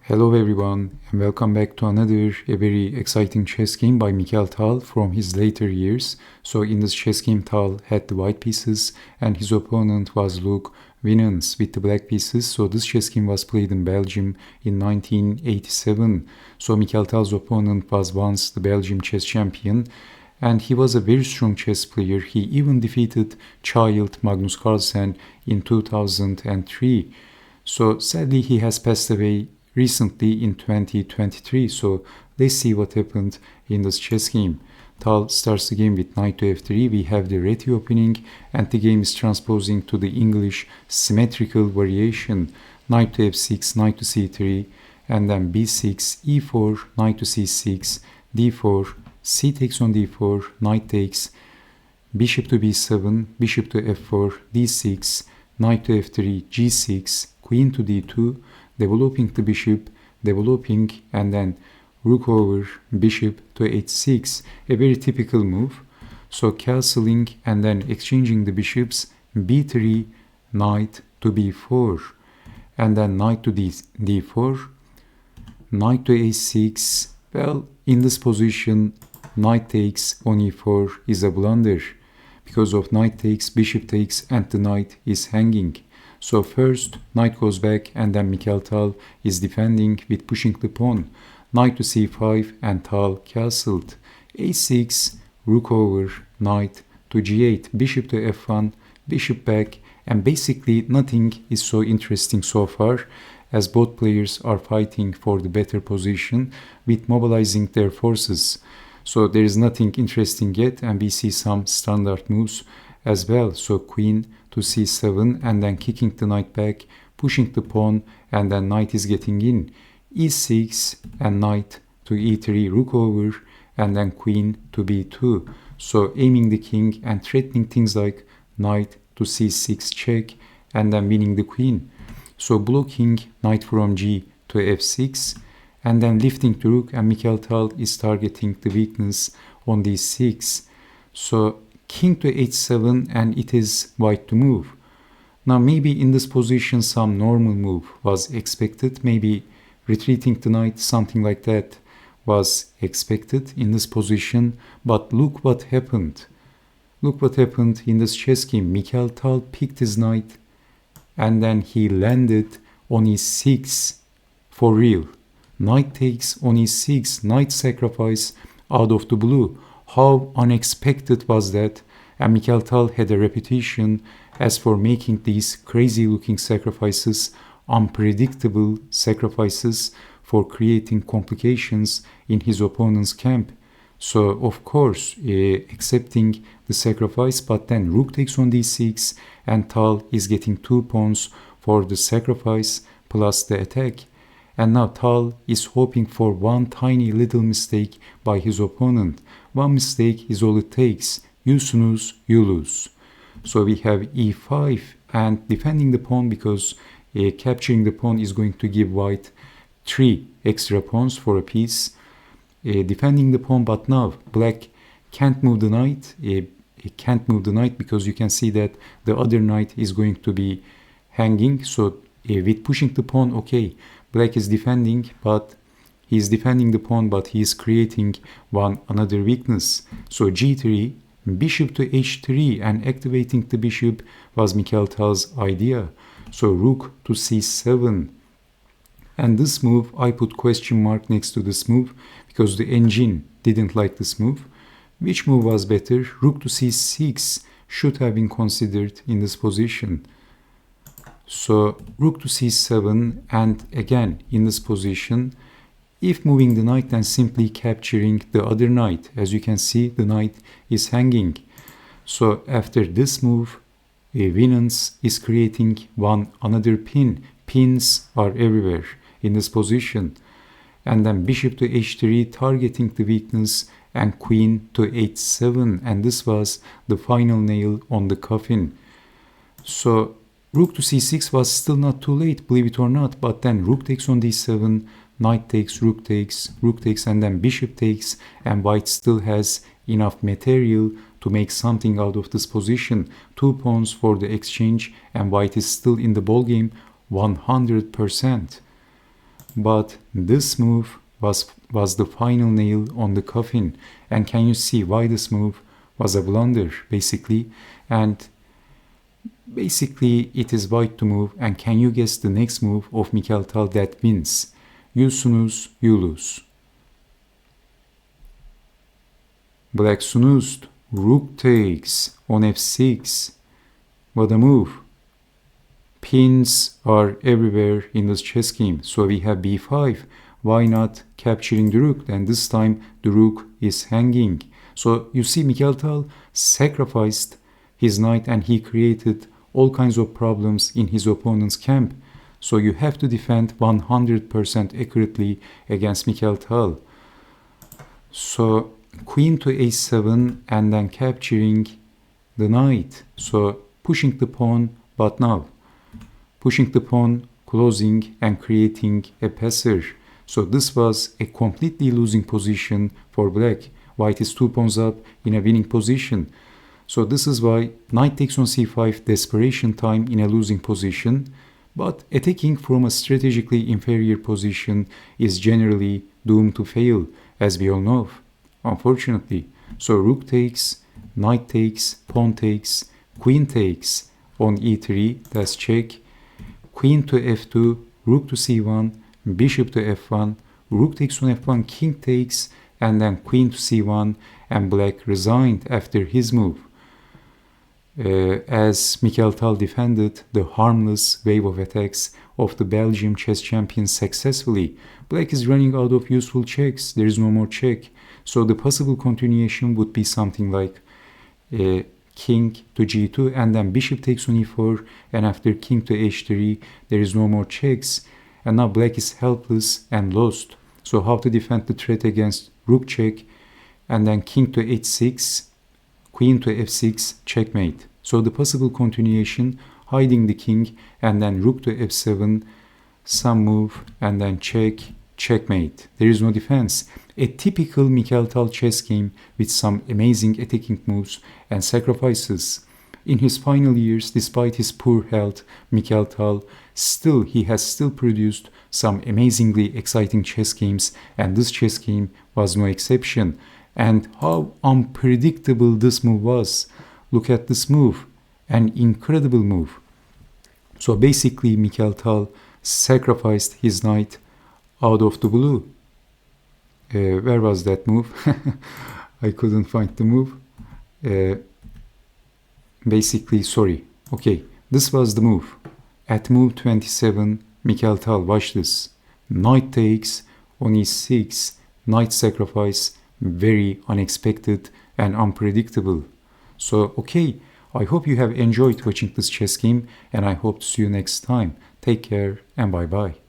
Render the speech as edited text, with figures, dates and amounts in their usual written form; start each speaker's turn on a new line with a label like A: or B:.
A: Hello everyone and welcome back to another very exciting chess game by Mikhail Tal from his later years. So in this chess game Tal had the white pieces and his opponent was Luc Winants with the black pieces. So this chess game was played in Belgium in 1987. So Mikhail Tal's opponent was once the Belgium chess champion and he was a very strong chess player. He even defeated child Magnus Carlsen in 2003. So sadly he has passed away recently in 2023. So let's see what happened in this chess game. Tal starts the game with knight to f3. We have the reti opening and the game is transposing to the English symmetrical variation. Knight to f6, knight to c3, and then b6, e4, knight to c6, d4, c takes on d4, knight takes, bishop to b7, bishop to f4, d6, knight to f3, g6, queen to d2, developing the bishop, developing, and then rook over bishop to h6, a very typical move. So castling and then exchanging the bishops, b3, knight to b4, and then knight to d4, knight to a6. Well, in this position, knight takes on e4 is a blunder because of knight takes, bishop takes, and the knight is hanging. So first, knight goes back and then Mikhail Tal is defending with pushing the pawn. Knight to c5 and Tal castled. a6, rook over, knight to g8, bishop to f1, bishop back, and basically nothing is so interesting so far as both players are fighting for the better position with mobilizing their forces. So there is nothing interesting yet and we see some standard moves as well. So queen to c7 and then kicking the knight back, pushing the pawn, and then knight is getting in. e6 and knight to e3, rook over, and then queen to b2. So aiming the king and threatening things like knight to c6 check and then winning the queen. So blocking knight from g to f6 and then lifting the rook, and Mikhail Tal is targeting the weakness on d6. So king to h7 and it is white to move. Now maybe in this position some normal move was expected, maybe retreating the knight, something like that was expected in this position, but look what happened. Look what happened in this chess game. Mikhail Tal picked his knight and then he landed on e6 for real. Knight takes on e6, knight sacrifice out of the blue. How unexpected was that? And Mikhail Tal had a reputation as for making these crazy looking sacrifices, unpredictable sacrifices for creating complications in his opponent's camp. So of course accepting the sacrifice, but then rook takes on d6 and Tal is getting 2 pawns for the sacrifice plus the attack. And now Tal is hoping for one tiny little mistake by his opponent. One mistake is all it takes. You snooze, you lose. So we have e5 and defending the pawn because capturing the pawn is going to give white 3 extra pawns for a piece. Defending the pawn, but now black can't move the knight. It can't move the knight because you can see that the other knight is going to be hanging. So with pushing the pawn, okay, black is defending, but he is defending the pawn, but he is creating another weakness. So g3, bishop to h3, and activating the bishop was Mikhail Tal's idea. So rook to c7. And this move, I put question mark next to this move because the engine didn't like this move. Which move was better? Rook to c6 should have been considered in this position. So rook to c7, and again in this position, if moving the knight, then simply capturing the other knight. As you can see, the knight is hanging. So after this move, Winants is creating another pin. Pins are everywhere in this position. And then bishop to h3, targeting the weakness, and queen to h7. And this was the final nail on the coffin. So rook to c6 was still not too late, believe it or not, but then rook takes on d7, knight takes, rook takes, and then bishop takes, and white still has enough material to make something out of this position. 2 pawns for the exchange, and white is still in the ballgame 100%. But this move was the final nail on the coffin. And can you see why this move was a blunder, basically? And basically, it is white to move. And can you guess the next move of Mikhail Tal that wins? You snooze, you lose. Black snoozed. Rook takes on f6. What a move. Pins are everywhere in this chess game. So we have b5. Why not capturing the rook? And this time the rook is hanging. So you see Mikhail Tal sacrificed his knight and he created all kinds of problems in his opponent's camp. So you have to defend 100% accurately against Mikhail Tal. So queen to a7 and then capturing the knight. So pushing the pawn, but now pushing the pawn, closing and creating a passer. So this was a completely losing position for black. White is 2 pawns up in a winning position. So this is why knight takes on c5, desperation time in a losing position. But attacking from a strategically inferior position is generally doomed to fail, as we all know, unfortunately. So rook takes, knight takes, pawn takes, queen takes on e3, that's check. Queen to f2, rook to c1, bishop to f1, rook takes on f1, king takes, and then queen to c1, and black resigned after his move. As Mikhail Tal defended the harmless wave of attacks of the Belgium chess champion successfully. Black is running out of useful checks. There is no more check. So the possible continuation would be something like king to g2 and then bishop takes on e4, and after king to h3 there is no more checks, and now black is helpless and lost. So how to defend the threat against rook check, and then king to h6, queen to f6, checkmate. So the possible continuation, hiding the king and then rook to f7, some move and then check, checkmate. There is no defense. A typical Mikhail Tal chess game with some amazing attacking moves and sacrifices. In his final years, despite his poor health, Mikhail Tal he has still produced some amazingly exciting chess games, and this chess game was no exception. And how unpredictable this move was. Look at this move, an incredible move. So basically Mikhail Tal sacrificed his knight out of the blue. Where was that move? I couldn't find the move. This was the move. At move 27, Mikhail Tal, watch this. Knight takes on e6, knight sacrifice, very unexpected and unpredictable. So, I hope you have enjoyed watching this chess game, and I hope to see you next time. Take care and bye-bye.